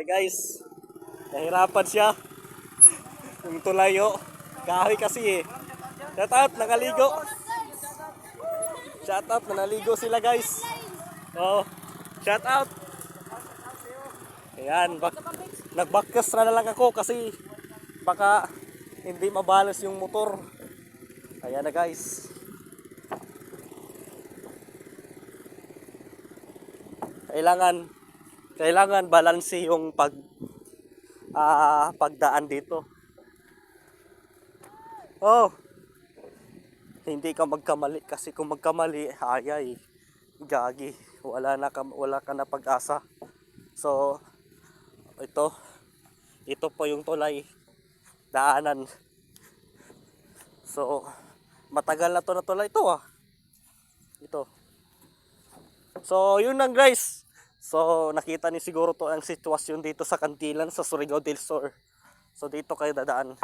Guys, nahirapan siya. Yung tulayo. Kahoy kasi eh. Shout out, nakaligo. Shout out, naligo sila guys. Oh, shout out. Ayan, nagbackcast na lang ako kasi baka hindi mabalas yung motor. Ayan na guys. Kailangan balanse yung pagdaan dito. Oh, hindi ka magkamali kasi kung magkamali, ayay, gagi, wala ka na pag-asa. So, ito po yung tulay, daanan. So, matagal na to na tulay ito ah. Ito. So, yun lang guys. So, nakita ni siguro to ang sitwasyon dito sa Kantilan sa Surigao del Sur. So, dito kayo dadaan.